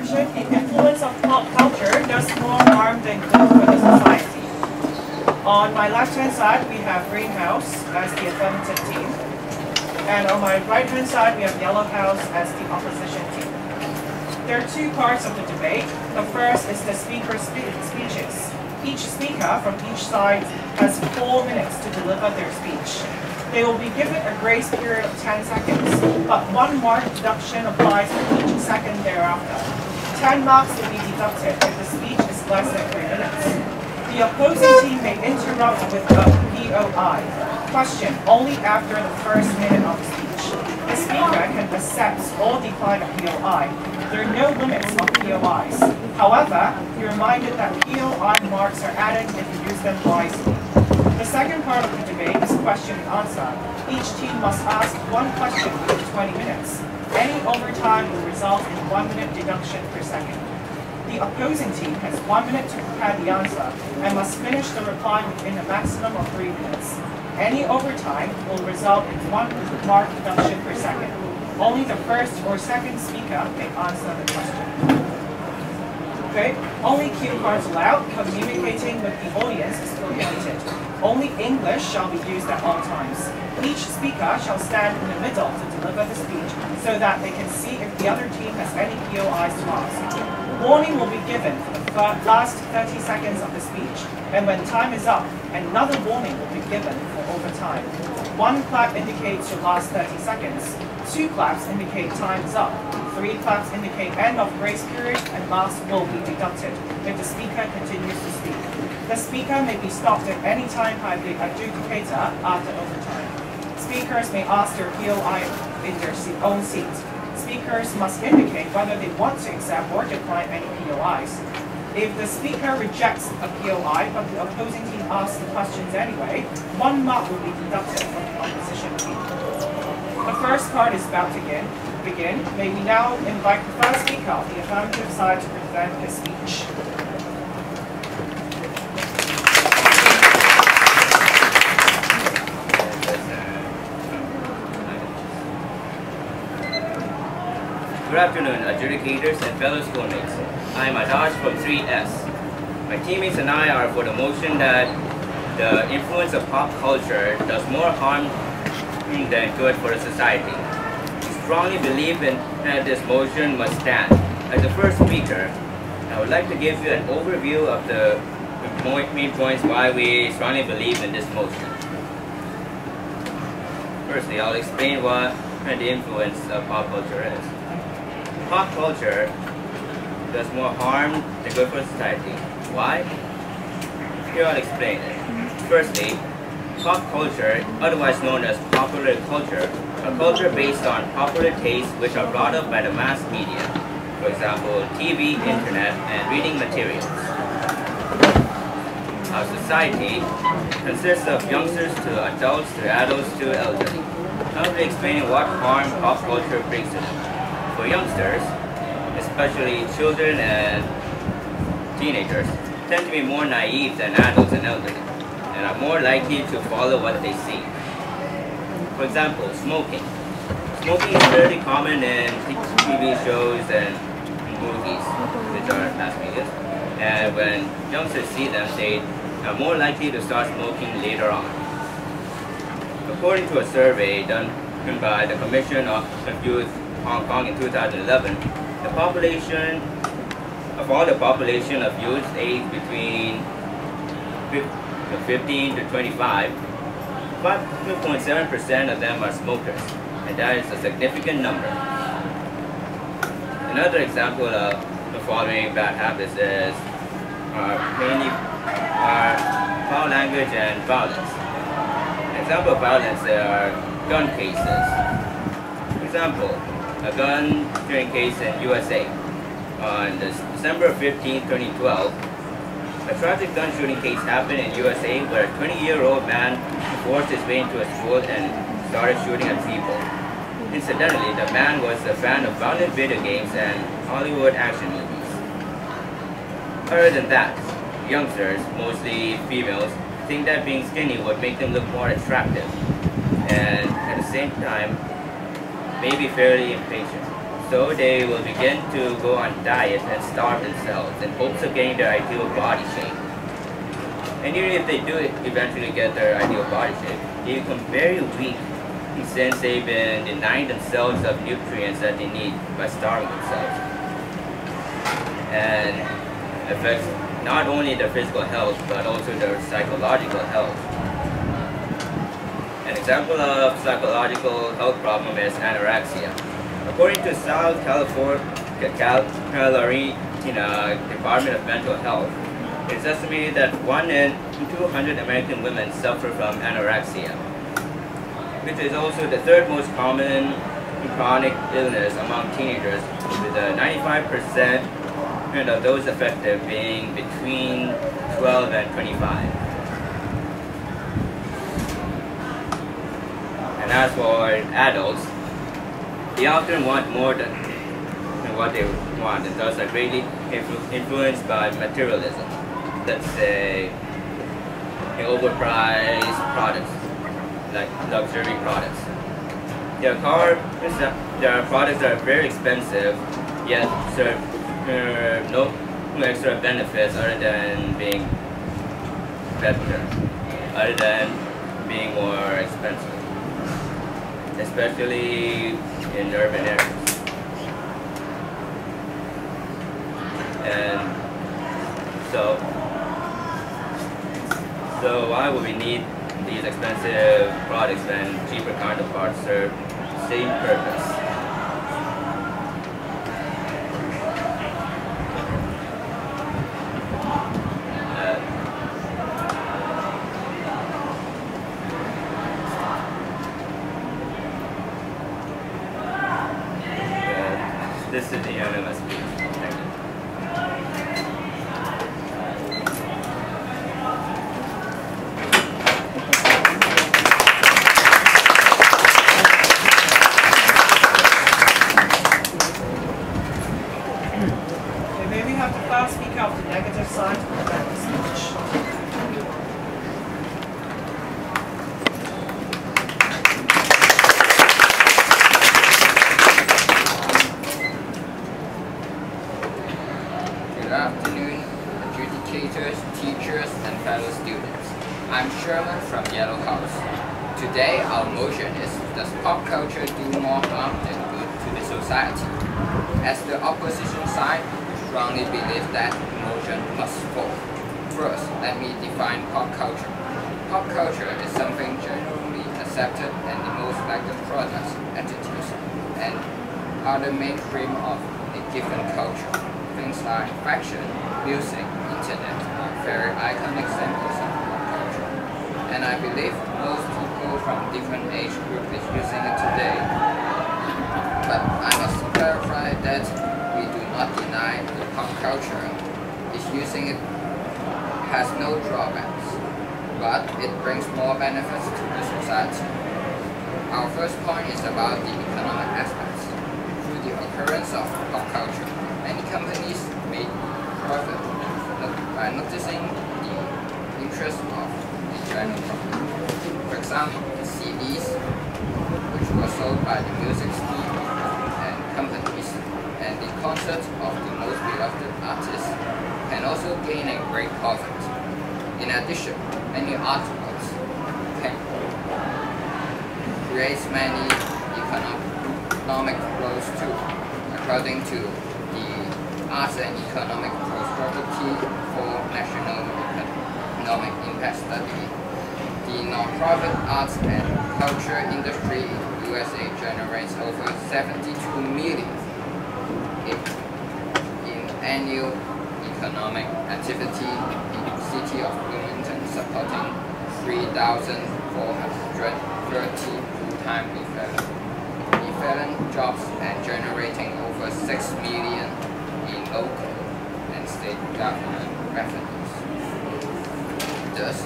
mentioned, the influence of pop culture does more harm than good for the society. On my left-hand side, we have Green House as the affirmative team. And on my right-hand side, we have Yellow House as the opposition team. There are two parts of the debate. The first is the speaker's speeches. Each speaker from each side has 4 minutes to deliver their speech. They will be given a grace period of 10 seconds, but 1 mark deduction applies for each second thereafter. 10 marks will be deducted if the speech is less than 3 minutes. The opposing team may interrupt with a POI question only after the first minute of the speech. The speaker can accept or decline a POI. There are no limits on POIs. However, you're reminded that POI marks are added if you use them wisely. The second part of the debate is question and answer. Each team must ask 1 question within 20 minutes. Any overtime will result in 1 minute deduction per second. The opposing team has 1 minute to prepare the answer and must finish the reply within a maximum of 3 minutes. Any overtime will result in 1 mark deduction per second. Only the first or second speaker may answer the question. Okay, only cue cards allowed. Communicating with the audience is prohibited. Only English shall be used at all times. Each speaker shall stand in the middle to deliver the speech so that they can see if the other team has any POIs to ask. Warning will be given for the last 30 seconds of the speech, and when time is up, another warning will be given for overtime. 1 clap indicates your last 30 seconds, 2 claps indicate time is up, 3 claps indicate end of grace period, and last will be deducted if the speaker continues to speak. The speaker may be stopped at any time by the adjudicator after overtime. Speakers may ask their POI in their own seat. Speakers must indicate whether they want to accept or decline any POIs. If the speaker rejects a POI but the opposing team asks the questions anyway, 1 mark will be deducted from the opposition team. The first part is about to begin. May we now invite the first speaker of the affirmative side to present his speech. Good afternoon, adjudicators and fellow schoolmates. I am Adash from 3S. My teammates and I are for the motion that the influence of pop culture does more harm than good for the society. We strongly believe that this motion must stand. As the first speaker, I would like to give you an overview of the main points why we strongly believe in this motion. Firstly, I'll explain what the influence of pop culture is. Pop culture does more harm than good for society. Why? Here I'll explain it. Firstly, pop culture, otherwise known as popular culture, a culture based on popular tastes which are brought up by the mass media, for example, TV, internet, and reading materials. Our society consists of youngsters to adults to adults to elderly. I'll be explaining what harm pop culture brings to them. For youngsters, especially children and teenagers, tend to be more naive than adults and elderly, and are more likely to follow what they see. For example, smoking. Smoking is fairly common in TV shows and movies, which are mass media, and when youngsters see them, they are more likely to start smoking later on. According to a survey done by the Commission of Youth Hong Kong in 2011, the population of all the population of youths aged between 15 to 25, 5.7% of them are smokers, and that is a significant number. Another example of the following bad habits is mainly foul language and violence. An example of violence are gun cases. For example, a gun shooting case in USA. On December 15, 2012, a tragic gun shooting case happened in USA where a 20-year-old man forced his way into a school and started shooting at people. Incidentally, the man was a fan of violent video games and Hollywood action movies. Other than that, youngsters, mostly females, think that being skinny would make them look more attractive, and at the same time, may be fairly impatient. So they will begin to go on diet and starve themselves in hopes of getting their ideal body shape. And even if they do eventually get their ideal body shape, they become very weak since they've been denying themselves of nutrients that they need by starving themselves. And affects not only their physical health, but also their psychological health. An example of psychological health problem is anorexia. According to South Carolina Department of Mental Health, it's estimated that 1 in 200 American women suffer from anorexia, which is also the third most common chronic illness among teenagers, with 95% of those affected being between 12 and 25. And as for adults, they often want more than what they want, and thus are greatly influenced by materialism. Let's say overpriced products, like luxury products. There are products that are very expensive, yet serve no extra benefits other than being better, other than being more expensive, especially in urban areas. And so why would we need these expensive products when cheaper counterparts serve the same purpose? This is the end of my speech. Thank you. Okay, maybe we have to class speak out the negative side of the speech. Good afternoon, adjudicators, teachers, and fellow students. I'm Sherman from Yellow House. Today, our motion is, does pop culture do more harm than good to the society? As the opposition side, we strongly believe that the motion must fall. First, let me define pop culture. Pop culture is something generally accepted and the most liked products, attitudes, and other mainstream of a given culture. Things like fashion, music, internet are very iconic examples of pop culture. And I believe most people from different age groups is using it today. But I must clarify that we do not deny the pop culture is using it has no drawbacks, but it brings more benefits to the society. Our first point is about the economic aspects. Through the occurrence of pop culture, many companies made profit by noticing the interest of the general public. For example, the CDs, which were sold by the music store and companies, and the concerts of the most beloved artists can also gain a great profit. In addition, many artworks can create many economic flows too. According to the Arts and Economic Prosperity for National Economic Impact Study, the non-profit arts and culture industry in USA generates over 72 million in annual economic activity in the city of Bloomington, supporting 3,430 full-time equivalent jobs and generating over 6 million in local and state government revenues. Thus,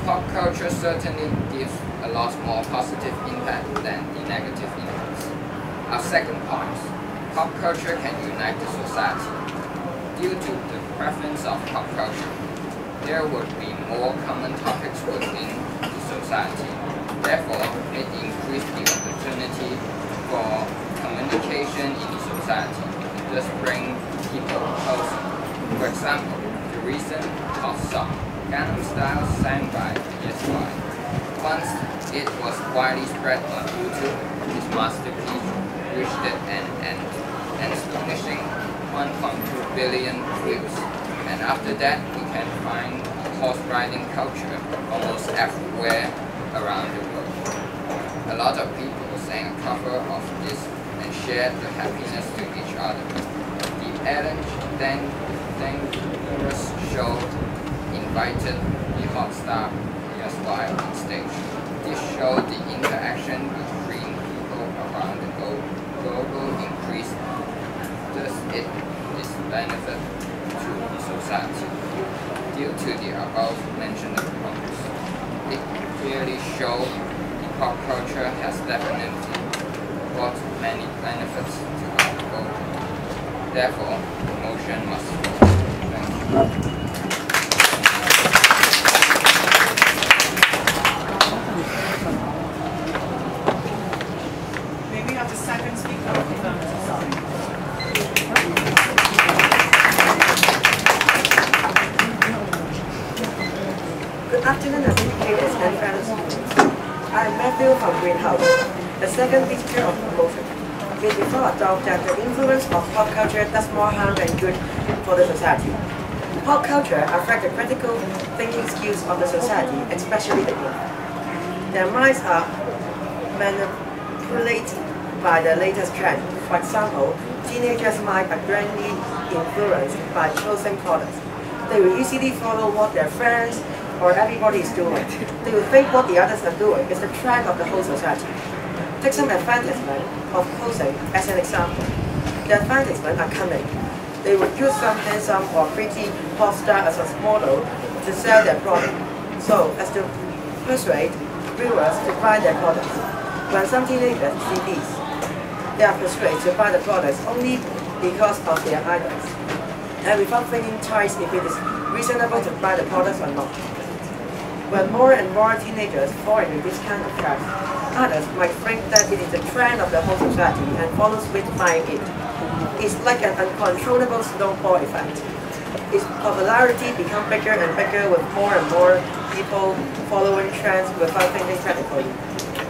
pop culture certainly gives a lot more positive impact than the negative impacts. Our second point, pop culture can unite the society. Due to the preference of pop culture, there would be more common topics within the society. Therefore, it increased the opportunity for communication in society, thus bring people closer. For example, the recent pop song Gangnam Style sang by ESY. Once it was widely spread on YouTube, his masterpiece reached an astonishing 1.2 billion views. And after that, we can find horse riding culture almost everywhere around the world. A lot of people sang a cover of this and shared the happiness to each other. The Ellen DeGeneres show invited the hot star ESY on stage. This showed the interaction between people around the global increased, thus it is benefit to the society. Due to the above mentioned points, it clearly shows pop culture has definitely brought many benefits to our world. Therefore, promotion must follow. Thank you. Maybe have the second speaker of the side. Good afternoon, educators and fellow students. I am Matthew from Greenhouse, the second speaker of promotion. We before adopt that the influence of pop culture does more harm than good for the society. Pop culture affects the critical thinking skills of the society, especially the youth. Their minds are manipulated by the latest trend. For example, teenagers' minds are greatly influenced by clothing products. They will easily follow what their friends or everybody is doing. They will think what the others are doing is the trend of the whole society. Take some advertisement of clothing as an example. The advertisements are cunning. They will use some handsome or pretty pop star as a model to sell their product, so as to persuade viewers to buy their products. When some teenagers see these, they are persuaded to buy the products only because of their idols, and without thinking twice if it is reasonable to buy the products or not. When more and more teenagers fall into this kind of trap, others might think that it is the trend of the whole society and follow with buying it. It's like an uncontrollable snowball effect. Its popularity becomes bigger and bigger with more and more people following trends without thinking critically,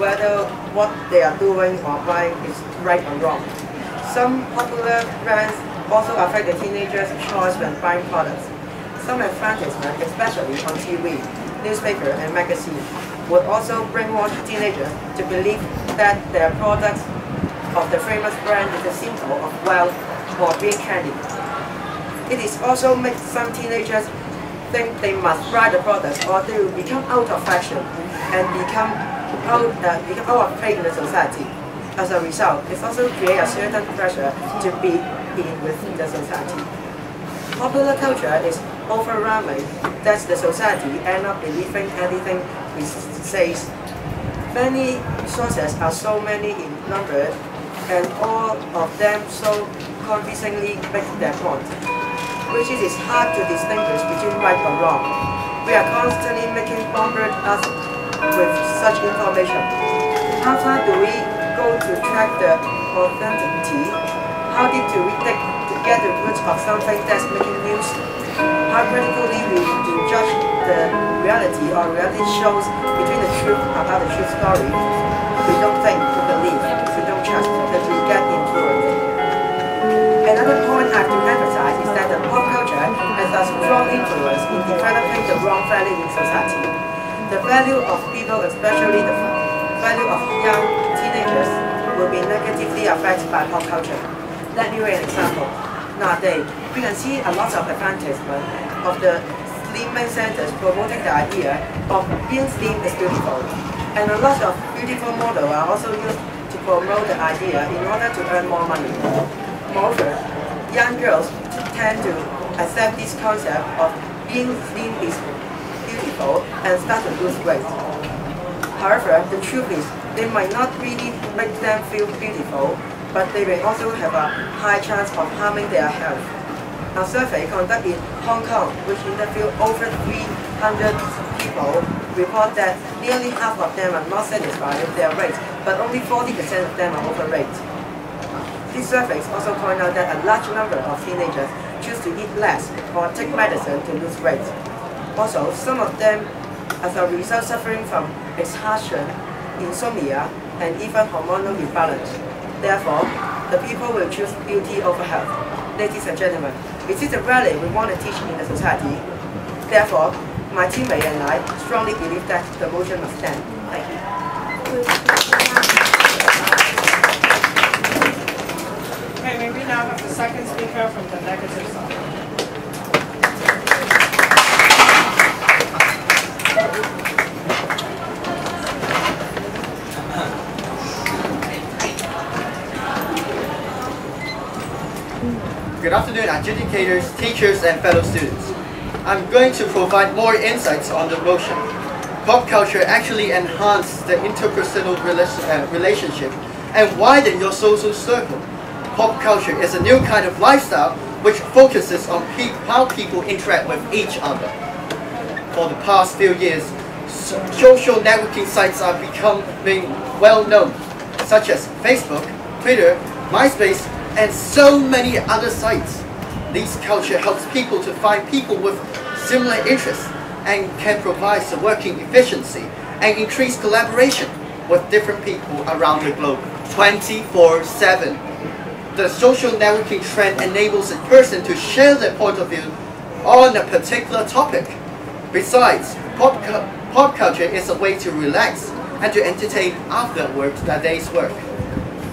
whether what they are doing or buying is right or wrong. Some popular brands also affect the teenagers' choice when buying products. Some advertisements, especially on TV, newspaper and magazine, would also brainwash teenagers to believe that their products of the famous brand is a symbol of wealth or being trendy. It is also makes some teenagers think they must buy the products or they will become out of fashion and become out of place in the society. As a result, it also creates a certain pressure to be in with the society. Popular culture is overwhelming that the society ends up believing anything we say. Many sources are so many in number, and all of them so convincingly make their point, which it is hard to distinguish between right or wrong. We are constantly making bombarded us with such information. How far do we go to track the authenticity? How deep do we dig to get the roots of something that's making news? How critically do we judge the reality or reality shows between the truth about the true story? We don't think, we believe, we don't trust, that we get influenced. Another point I have to emphasize is that the pop culture has a strong influence in developing the wrong value in society. The value of people, especially the value of young teenagers, will be negatively affected by pop culture. Let me give an example. Nowadays, we can see a lot of advertisement of the slimming centers promoting the idea of being slim is beautiful. And a lot of beautiful models are also used to promote the idea in order to earn more money. Moreover, young girls tend to accept this concept of being slim is beautiful and start to lose weight. However, the truth is, they might not really make them feel beautiful, but they may also have a high chance of harming their health. A survey conducted in Hong Kong, which interviewed over 300 people, report that nearly half of them are not satisfied with their weight, but only 40% of them are overweight. These surveys also point out that a large number of teenagers choose to eat less or take medicine to lose weight. Also, some of them, as a result, suffering from exhaustion, insomnia, and even hormonal imbalance. Therefore, the people will choose beauty over health. Ladies and gentlemen, it is the value we want to teach in the society. Therefore, my teammate and I strongly believe that the motion must stand. Thank you. Okay, may we now have the second speaker from the negative side. Good afternoon, adjudicators, teachers, and fellow students. I'm going to provide more insights on the motion. Pop culture actually enhances the interpersonal relationship and widen your social circle. Pop culture is a new kind of lifestyle which focuses on how people interact with each other. For the past few years, social networking sites are becoming well known, such as Facebook, Twitter, MySpace, and so many other sites. This culture helps people to find people with similar interests and can provide the working efficiency and increase collaboration with different people around the globe 24/7. The social networking trend enables a person to share their point of view on a particular topic. Besides, pop culture is a way to relax and to entertain after a day's work.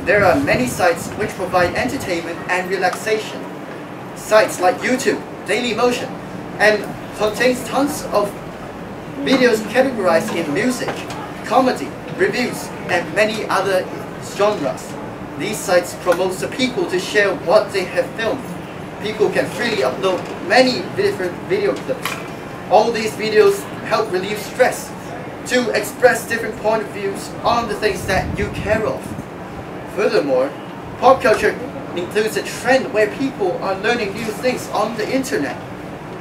There are many sites which provide entertainment and relaxation. Sites like YouTube, Dailymotion, and contains tons of videos categorized in music, comedy, reviews, and many other genres. These sites promote the people to share what they have filmed. People can freely upload many different video clips. All these videos help relieve stress, to express different point of views on the things that you care of. Furthermore, pop culture includes a trend where people are learning new things on the internet.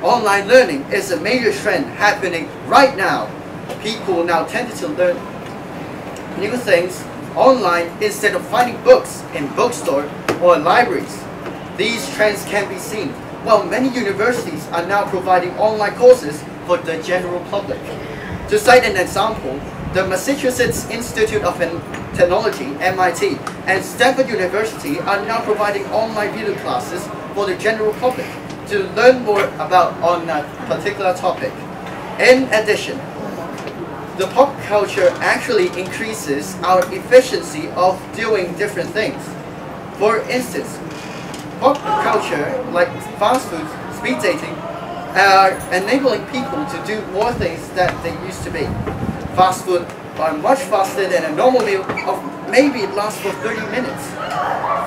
Online learning is a major trend happening right now. People now tend to learn new things online instead of finding books in bookstores or libraries. These trends can be seen while many universities are now providing online courses for the general public. To cite an example, the Massachusetts Institute of Technology, MIT, and Stanford University are now providing online video classes for the general public to learn more about on a particular topic. In addition, the pop culture actually increases our efficiency of doing different things. For instance, pop culture like fast food, speed dating, are enabling people to do more things that they used to be. Fast food are much faster than a normal meal of maybe it lasts for 30 minutes.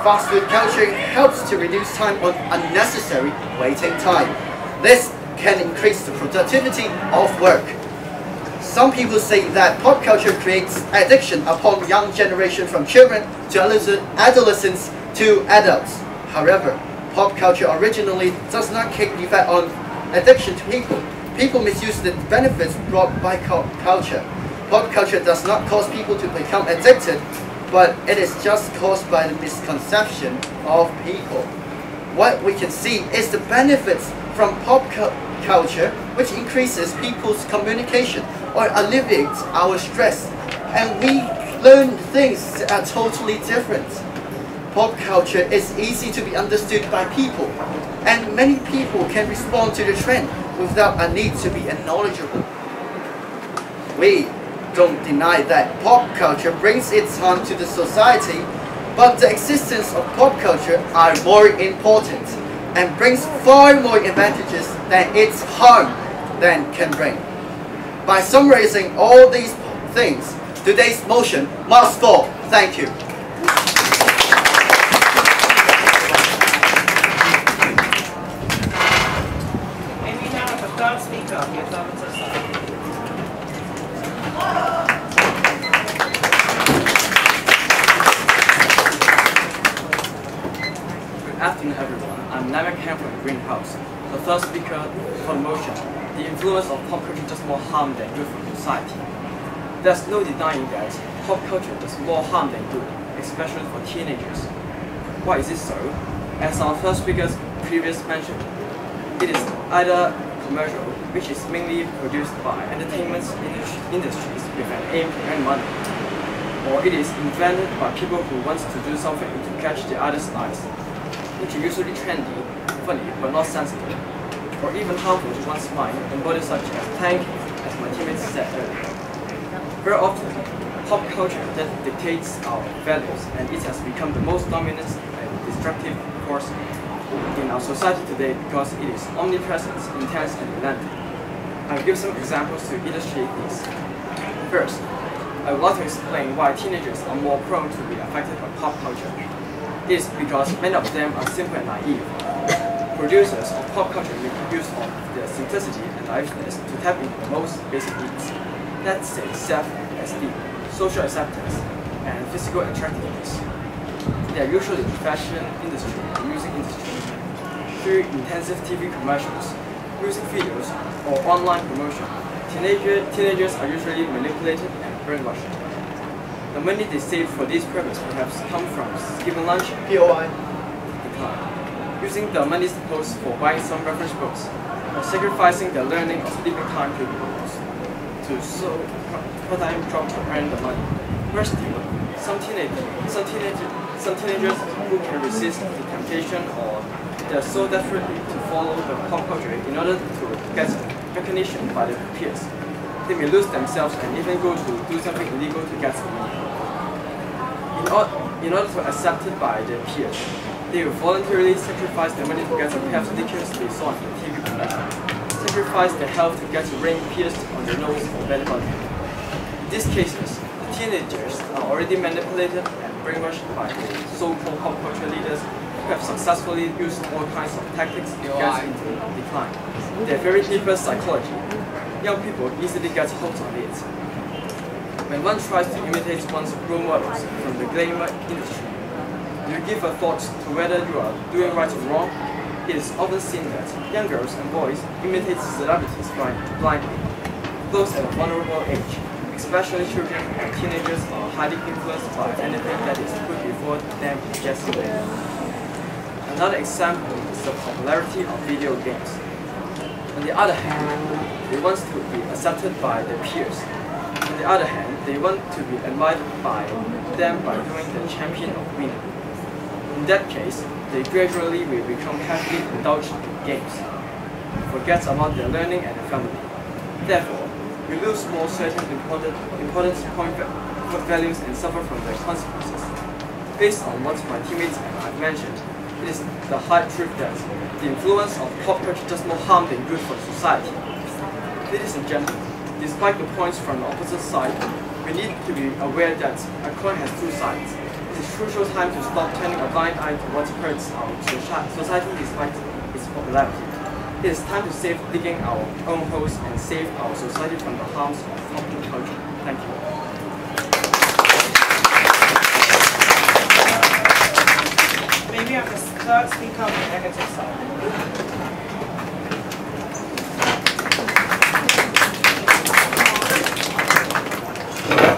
Fast food culture helps to reduce time on unnecessary waiting time. This can increase the productivity of work. Some people say that pop culture creates addiction upon young generation from children to adolescents to adults. However, pop culture originally does not take effect on addiction to people. People misuse the benefits brought by culture. Pop culture does not cause people to become addicted, but it is just caused by the misconception of people. What we can see is the benefits from pop culture, which increases people's communication or alleviates our stress, and we learn things that are totally different. Pop culture is easy to be understood by people, and many people can respond to the trend without a need to be knowledgeable. We don't deny that pop culture brings its harm to the society, but the existence of pop culture are more important and brings far more advantages than its harm can bring. By summarizing all these things, today's motion must fall. Thank you. May we now have a third speaker on the affirmative side. Good afternoon, everyone. I'm Namek Ham from Greenhouse. The first speaker for the motion. The influence of pop culture does more harm than good for society. There's no denying that pop culture does more harm than good, especially for teenagers. Why is it so? As our first speakers previously mentioned, it is either commercial, which is mainly produced by entertainment industries with an aim to earn money, or it is invented by people who want to do something to catch the other's eyes, which are usually trendy, funny, but not sensitive, or even harmful to one's mind in bodies such as tanking, as my teammates said earlier. Very often, pop culture that dictates our values, and it has become the most dominant and destructive force in our society today because it is omnipresent, intense, and relentless. I'll give some examples to illustrate this. First, I would like to explain why teenagers are more prone to be affected by pop culture. It is because many of them are simple and naive. Producers of pop culture make use of their simplicity and naiveness to tap into the most basic needs. Let's say self-esteem, social acceptance, and physical attractiveness. They are usually in the fashion industry and music industry. Through intensive TV commercials, music videos, or online promotion, teenagers are usually manipulated and brainwashed. The money they save for this purpose perhaps come from skipping lunch, POI. using the money supposed for buying some reference books, or sacrificing their learning or sleeping time to part-time job to earn the money. Worse still, some teenagers who can resist the temptation or they are so desperate to follow the pop culture in order to get recognition by their peers. They may lose themselves and even go to do something illegal to get the money. In order to be accepted by their peers, they will voluntarily sacrifice their money to get the pair of sneakers they saw in the TV commercial, sacrifice their health to get a ring pierced on their nose or belly button. In these cases, the teenagers are already manipulated and brainwashed by the so-called pop culture leaders who have successfully used all kinds of tactics to get into decline. They are very deeper psychology. Young people easily get hooked on it. When one tries to imitate one's role models from the glamour industry, you give a thought to whether you are doing right or wrong. It is often seen that young girls and boys imitate celebrities blindly. Those at a vulnerable age, especially children and teenagers, are highly influenced by anything that is put before them yesterday. Another example is the popularity of video games. On the other hand, they want to be accepted by their peers. On the other hand, they want to be admired by them by doing the champion of winning. In that case, they gradually will become heavily indulged in games, forget about their learning and their family. Therefore, we lose more certain important point values and suffer from their consequences. Based on what my teammates and I have mentioned, it is the hard truth that the influence of pop culture does more harm than good for society. Ladies and gentlemen, despite the points from the opposite side, we need to be aware that a coin has two sides. It is a crucial time to stop turning a blind eye to what hurts our society despite its popularity. It is time to save digging our own holes and save our society from the harms of pop culture. Thank you. Maybe I have to start speak on the negative side.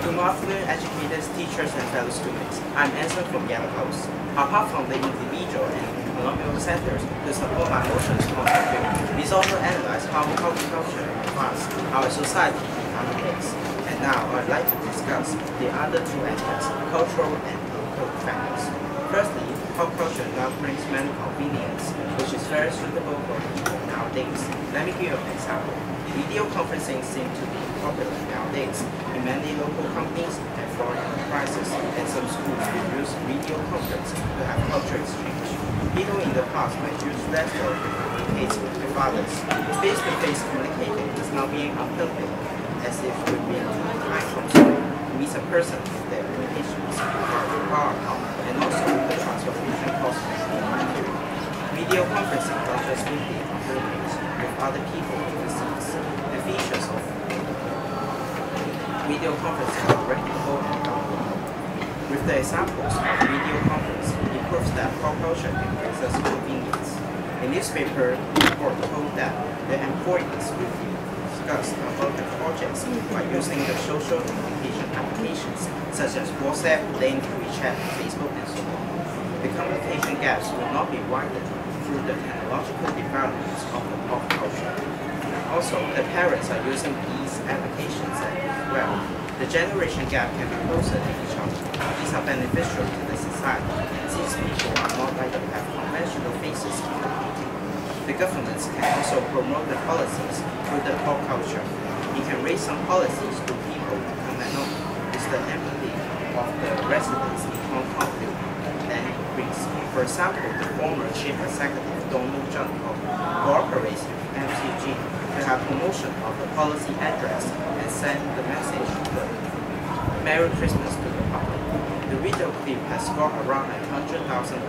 Good afternoon, educators, teachers, and fellow students. I'm Anson from Yellow House. Apart from the individual and economic sectors to support my motions on the field, we also analyze how pop culture influences our society and economics. And now I'd like to discuss the other two aspects, cultural and local factors. Firstly, pop culture now brings many convenience, which is very suitable for people nowadays. Let me give you an example. Video conferencing seems to be popular nowadays in many local companies and foreign enterprises, and some schools will use video conference to have cultural exchange. Even in the past, when used less to communicate with others, face-to-face communicating is now being uploaded as if it would be time consuming to meet a person with their limitations far apart, and also the transformation cost material. Video conferencing not just simply communicate with other people overseas. The features of video conferencing are practical and downloadable. With the examples of video conference, it proves that pop culture brings us convenience. A newspaper report told that the employees will discuss about the projects by using the social communication applications such as WhatsApp, Link, WeChat, Facebook, and so on. The communication gaps will not be widened through the technological developments of the pop culture. Also, the parents are using these applications as well. The generation gap can be closer to each other. These are beneficial to the society, since people are more likely to have conventional faces in the meeting. The governments can also promote the policies through the pop culture. It can raise some policies to people to come and know is the empathy of the residents in Hong Kong and increase. For example, the former chief executive Donald Trump cooperates with MCG to have promotion of the policy address and send the message to Merry Christmas to the public. The video clip has scored around 100,000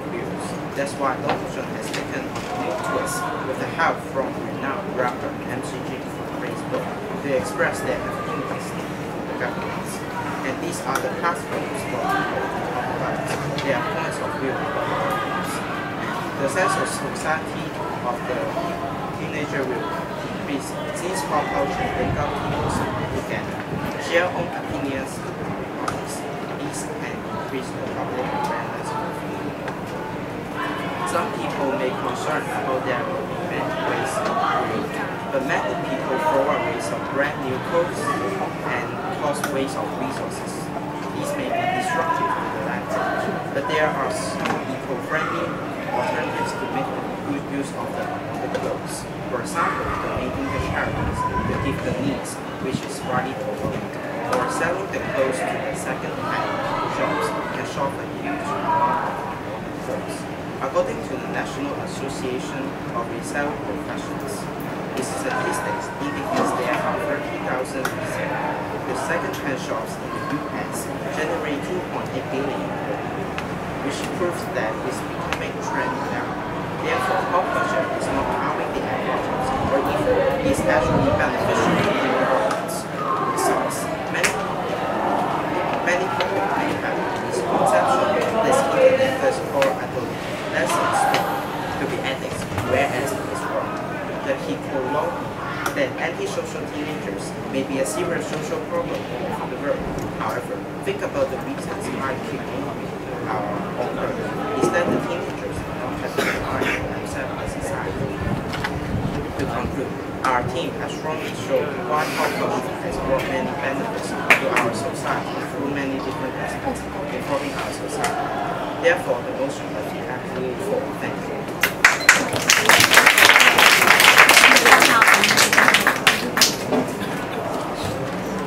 views. That's why Donald Trump has taken on a new twist with the help from renowned rapper MCG from Facebook to express their empathy for the government. And these are the platforms for people to talk about their points of view about the government. The sense of society of the teenager will increase since pop culture brings up people who can share own opinions on these. These can increase the public awareness of the field. Some people may concern about there will be many ways of create, but many people throw away some brand new codes and cost waste of resources. These may be disruptive to the language, but there are some eco-friendly alternatives to make good use of the clothes. For example, donating the charities to give the needs, which is widely overlooked, or selling the clothes to the second-hand shops can shop a huge amount of clothes. According to the National Association of Resale Professionals, its statistics indicates there are 30,000 resale. The second-hand shops in the US generate 2.8 billion per year, which proves that it's becoming trendy now. Therefore, pop culture is not harming the environment, or even is actually beneficial to the environment. Besides, many people may have this conception that internet is for adolescents to be addicts, whereas it is wrong. That antisocial teenagers may be a serious social problem for the world. However, think about the reasons why people are occurring. Is that the teenagers do not have the time for themselves as society? To conclude, our team has strongly shown why pop culture has brought many benefits to our society through many different aspects, improving our society. Therefore, the motion must be absolutely for. Thank you.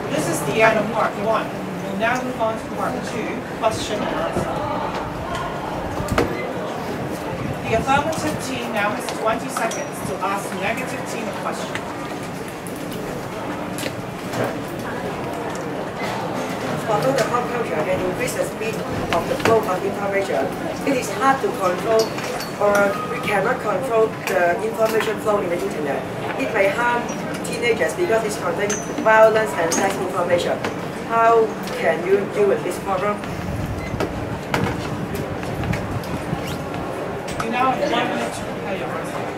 This is the end of part 1. We'll now move on to part 2, question and answer. The affirmative team now has 20 seconds to ask the negative team a question. Although the pop culture can increase the speed of the flow of information, it is hard to control, or we cannot control the information flow in the internet. It may harm teenagers because it contains violence and sex information. How can you deal with this problem? You now have 1 minute to prepare your answer.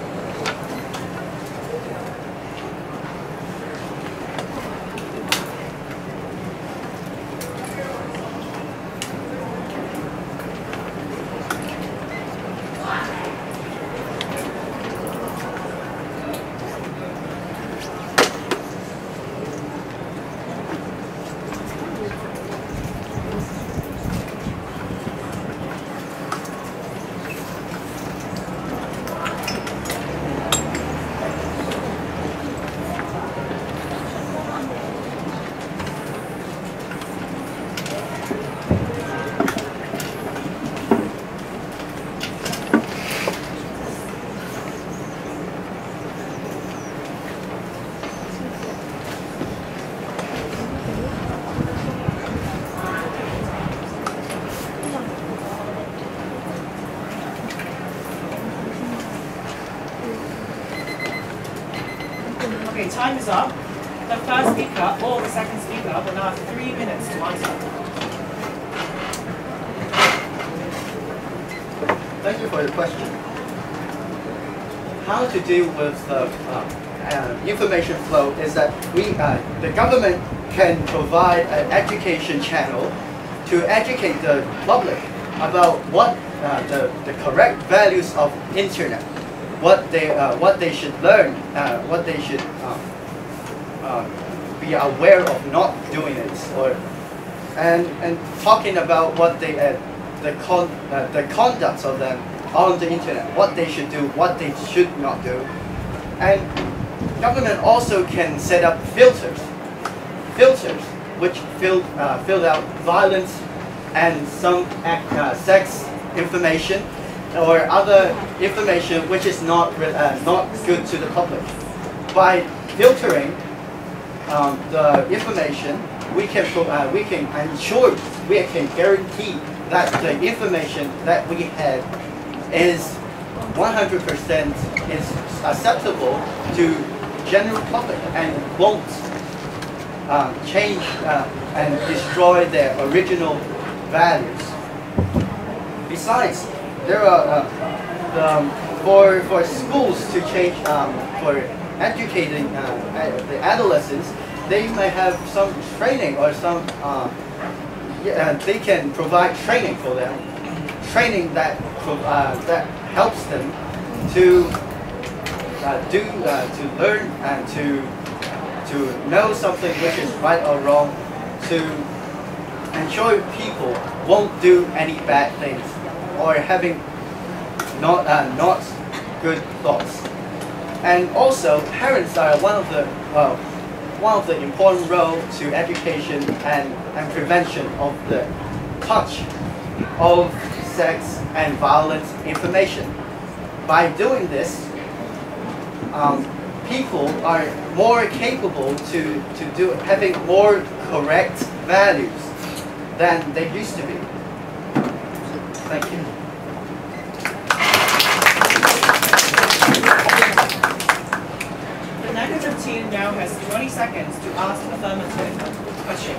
Okay, time is up. The first speaker or the second speaker will now have 3 minutes to answer. Thank you for the question. How to deal with information flow is that the government can provide an education channel to educate the public about what the correct values of internet, what they should learn, what they should be aware of not doing it, and talking about what they the conduct of them on the internet, what they should do, what they should not do. And government also can set up filters which fill out violence and some sex information or other information which is not good to the public. By filtering the information, we can ensure, we can guarantee that the information that we have is 100% is acceptable to general public and won't change and destroy their original values. Besides, there are for schools to change, for educating the adolescents, they may have some training or some they can provide training for them, training that helps them to learn and to know something which is right or wrong, to ensure people won't do any bad things or having not good thoughts. And also, parents are one of the important role to education and prevention of the touch of sex and violence information. By doing this, people are more capable to having more correct values than they used to be. Thank you. The negative team now has 20 seconds to ask an affirmative question.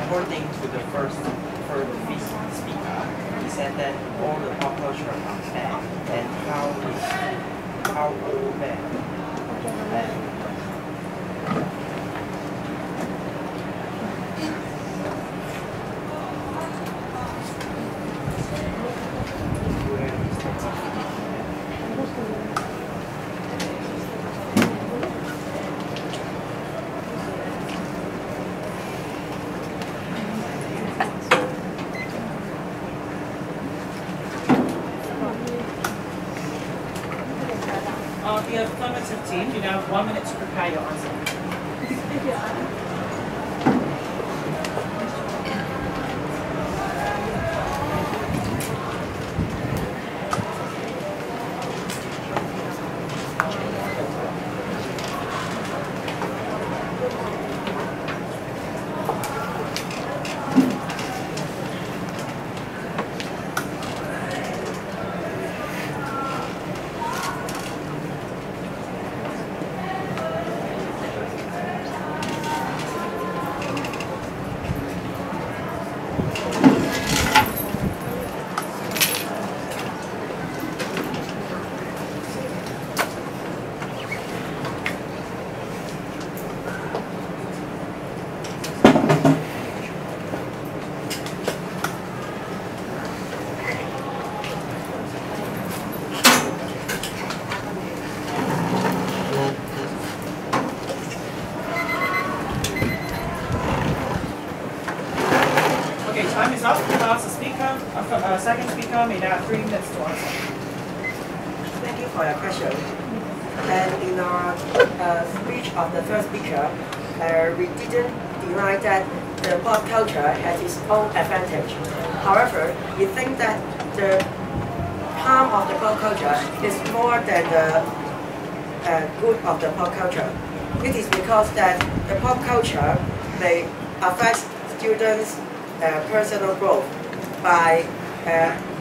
According to the first speaker, he said that all the pop culture are bad, and how all bad. The affirmative team, you now have 1 minute to prepare your answer. Time is up. Last speaker, second speaker may now have 3 minutes to answer. Thank you for your question. And in our speech of the first speaker, we didn't deny that the pop culture has its own advantage. However, we think that the harm of the pop culture is more than the good of the pop culture. It is because that the pop culture may affect students' personal growth by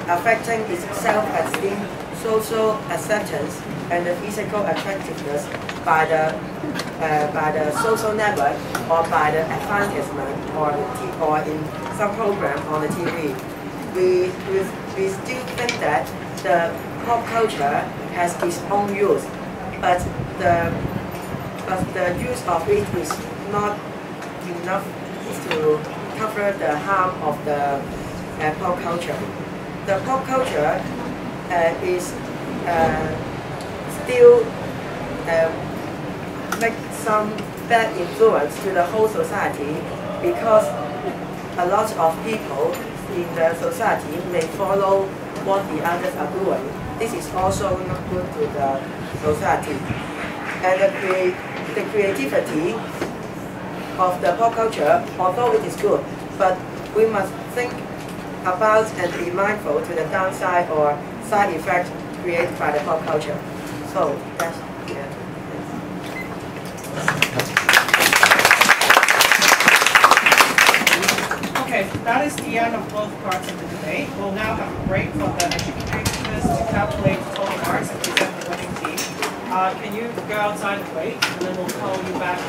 affecting its self-esteem, social acceptance, and the physical attractiveness by the social network or by the advertisement or in some program on the TV. We still think that the pop culture has its own use, but but the use of it is not enough to cover the harm of the pop culture. The pop culture is still make some bad influence to the whole society because a lot of people in the society may follow what the others are doing. This is also not good to the society. And the creativity of the pop culture, although it is good, but we must think about and be mindful to the downside or side effect created by the pop culture. So that's the end. Okay, that is the end of both parts of the debate. We'll now have a break for the educators to calculate total marks and present the winning team. Can you go outside and wait, and then we'll call you back.